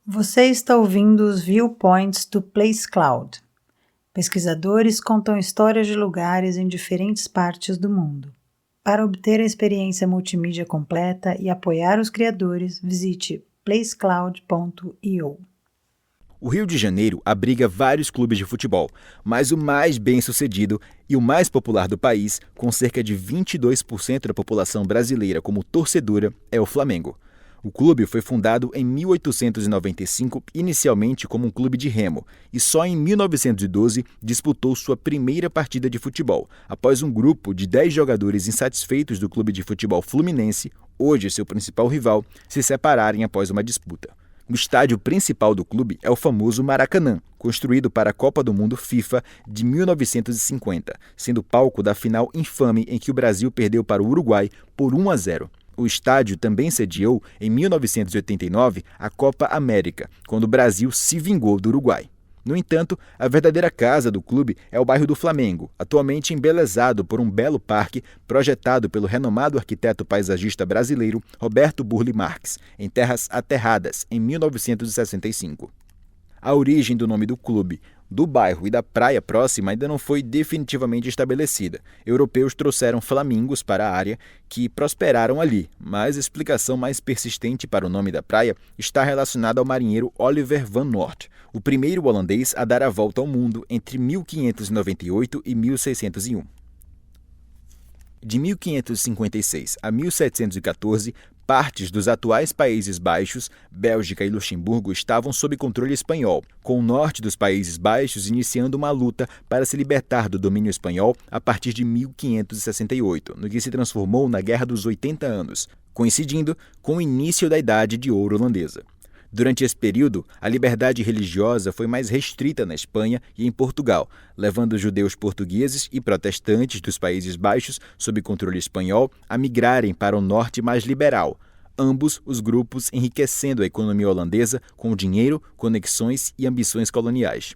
Você está ouvindo os Viewpoints do Place Cloud. Pesquisadores contam histórias de lugares em diferentes partes do mundo. Para obter a experiência multimídia completa e apoiar os criadores, visite placecloud.io. O Rio de Janeiro abriga vários clubes de futebol, mas o mais bem-sucedido e o mais popular do país, com cerca de 22% da população brasileira como torcedora, é o Flamengo. O clube foi fundado em 1895, inicialmente como um clube de remo, e só em 1912 disputou sua primeira partida de futebol, após um grupo de 10 jogadores insatisfeitos do clube de futebol Fluminense, hoje seu principal rival, se separarem após uma disputa. O estádio principal do clube é o famoso Maracanã, construído para a Copa do Mundo FIFA de 1950, sendo palco da final infame em que o Brasil perdeu para o Uruguai por 1-0. O estádio também sediou, em 1989, a Copa América, quando o Brasil se vingou do Uruguai. No entanto, a verdadeira casa do clube é o bairro do Flamengo, atualmente embelezado por um belo parque projetado pelo renomado arquiteto paisagista brasileiro Roberto Burle Marx, em terras aterradas, em 1965. A origem do nome do clube, do bairro e da praia próxima ainda não foi definitivamente estabelecida. Europeus trouxeram flamingos para a área que prosperaram ali, mas a explicação mais persistente para o nome da praia está relacionada ao marinheiro Oliver van Noort, o primeiro holandês a dar a volta ao mundo entre 1598 e 1601. De 1556 a 1714, partes dos atuais Países Baixos, Bélgica e Luxemburgo estavam sob controle espanhol, com o norte dos Países Baixos iniciando uma luta para se libertar do domínio espanhol a partir de 1568, no que se transformou na Guerra dos 80 Anos, coincidindo com o início da Idade de Ouro holandesa. Durante esse período, a liberdade religiosa foi mais restrita na Espanha e em Portugal, levando judeus portugueses e protestantes dos Países Baixos, sob controle espanhol, a migrarem para o norte mais liberal, ambos os grupos enriquecendo a economia holandesa com dinheiro, conexões e ambições coloniais.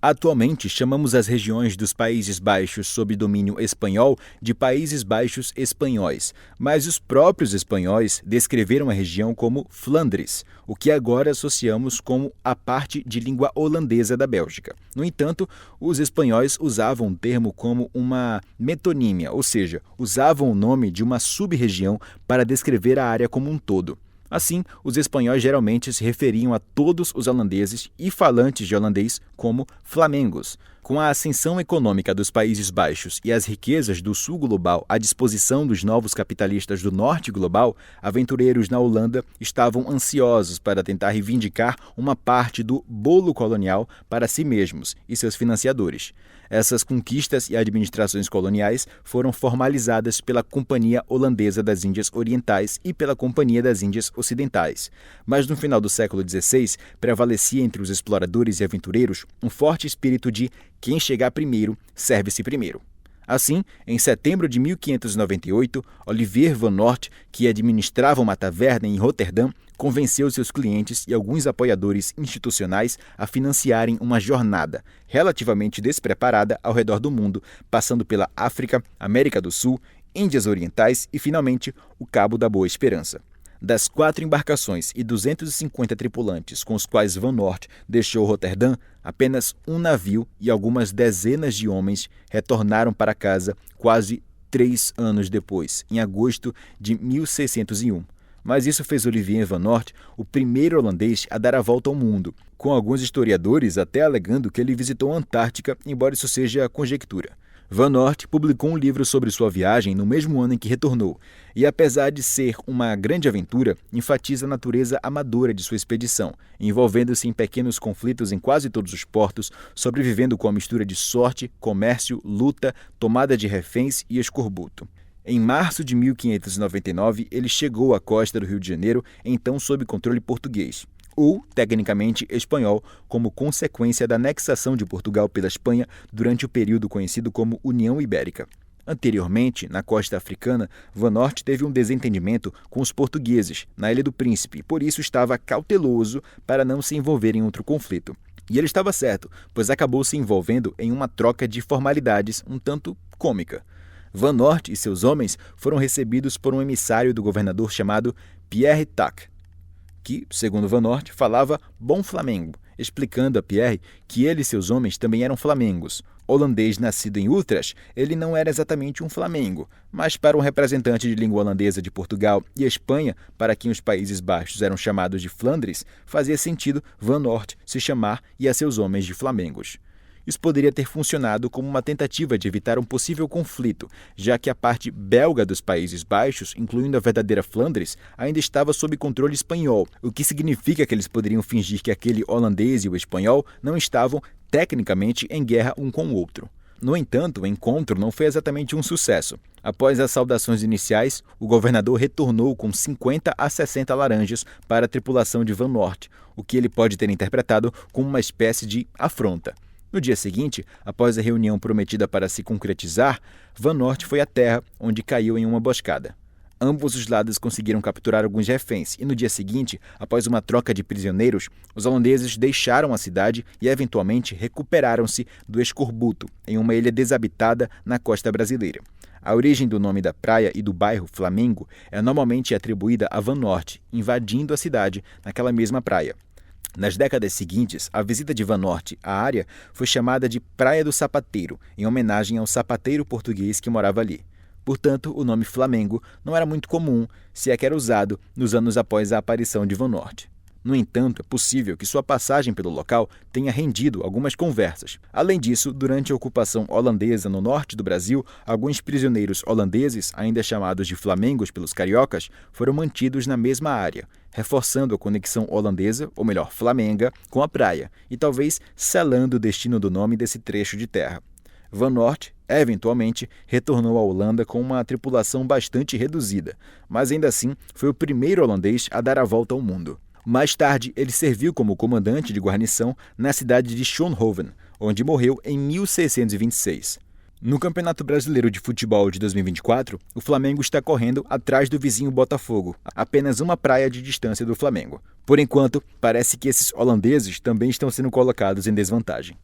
Atualmente, chamamos as regiões dos Países Baixos sob domínio espanhol de Países Baixos espanhóis, mas os próprios espanhóis descreveram a região como Flandres, o que agora associamos com a parte de língua holandesa da Bélgica. No entanto, os espanhóis usavam o termo como uma metonímia, ou seja, usavam o nome de uma sub-região para descrever a área como um todo. Assim, os espanhóis geralmente se referiam a todos os holandeses e falantes de holandês como flamengos. Com a ascensão econômica dos Países Baixos e as riquezas do sul global à disposição dos novos capitalistas do norte global, aventureiros na Holanda estavam ansiosos para tentar reivindicar uma parte do bolo colonial para si mesmos e seus financiadores. Essas conquistas e administrações coloniais foram formalizadas pela Companhia Holandesa das Índias Orientais e pela Companhia das Índias Ocidentais. Mas no final do século XVI, prevalecia entre os exploradores e aventureiros um forte espírito de quem chegar primeiro, serve-se primeiro. Assim, em setembro de 1598, Oliver van Noort, que administrava uma taverna em Roterdã, convenceu seus clientes e alguns apoiadores institucionais a financiarem uma jornada relativamente despreparada ao redor do mundo, passando pela África, América do Sul, Índias Orientais e, finalmente, o Cabo da Boa Esperança. Das 4 embarcações e 250 tripulantes com os quais Van Noort deixou Roterdã, apenas um navio e algumas dezenas de homens retornaram para casa quase 3 anos depois, em agosto de 1601. Mas isso fez Olivier van Noort o primeiro holandês a dar a volta ao mundo, com alguns historiadores até alegando que ele visitou a Antártica, embora isso seja conjectura. Van Noort publicou um livro sobre sua viagem no mesmo ano em que retornou, e apesar de ser uma grande aventura, enfatiza a natureza amadora de sua expedição, envolvendo-se em pequenos conflitos em quase todos os portos, sobrevivendo com a mistura de sorte, comércio, luta, tomada de reféns e escorbuto. Em março de 1599, ele chegou à costa do Rio de Janeiro, então sob controle português, ou, tecnicamente, espanhol, como consequência da anexação de Portugal pela Espanha durante o período conhecido como União Ibérica. Anteriormente, na costa africana, Van Noort teve um desentendimento com os portugueses, na Ilha do Príncipe, e por isso estava cauteloso para não se envolver em outro conflito. E ele estava certo, pois acabou se envolvendo em uma troca de formalidades um tanto cômica. Van Noort e seus homens foram recebidos por um emissário do governador chamado Pierre Tac. que, segundo Van Noort, falava bom Flamengo, explicando a Pierre que ele e seus homens também eram flamengos. Holandês nascido em Utrecht, ele não era exatamente um flamengo, mas para um representante de língua holandesa de Portugal e Espanha, para quem os Países Baixos eram chamados de Flandres, fazia sentido Van Noort se chamar e a seus homens de flamengos. Isso poderia ter funcionado como uma tentativa de evitar um possível conflito, já que a parte belga dos Países Baixos, incluindo a verdadeira Flandres, ainda estava sob controle espanhol, o que significa que eles poderiam fingir que aquele holandês e o espanhol não estavam, tecnicamente, em guerra um com o outro. No entanto, o encontro não foi exatamente um sucesso. Após as saudações iniciais, o governador retornou com 50 a 60 laranjas para a tripulação de Van Noort, o que ele pode ter interpretado como uma espécie de afronta. No dia seguinte, após a reunião prometida para se concretizar, Van Noort foi à terra, onde caiu em uma emboscada. Ambos os lados conseguiram capturar alguns reféns e no dia seguinte, após uma troca de prisioneiros, os holandeses deixaram a cidade e eventualmente recuperaram-se do escorbuto, em uma ilha desabitada na costa brasileira. A origem do nome da praia e do bairro Flamengo é normalmente atribuída a Van Noort, invadindo a cidade naquela mesma praia. Nas décadas seguintes, a visita de Van Noort à área foi chamada de Praia do Sapateiro, em homenagem ao sapateiro português que morava ali. Portanto, o nome Flamengo não era muito comum, se é que era usado nos anos após a aparição de Van Noort. No entanto, é possível que sua passagem pelo local tenha rendido algumas conversas. Além disso, durante a ocupação holandesa no norte do Brasil, alguns prisioneiros holandeses, ainda chamados de flamengos pelos cariocas, foram mantidos na mesma área, reforçando a conexão holandesa, ou melhor, flamenga, com a praia, e talvez selando o destino do nome desse trecho de terra. Van Noort, eventualmente, retornou à Holanda com uma tripulação bastante reduzida, mas ainda assim foi o primeiro holandês a dar a volta ao mundo. Mais tarde, ele serviu como comandante de guarnição na cidade de Schoonhoven, onde morreu em 1626. No Campeonato Brasileiro de Futebol de 2024, o Flamengo está correndo atrás do vizinho Botafogo, apenas uma praia de distância do Flamengo. Por enquanto, parece que esses holandeses também estão sendo colocados em desvantagem.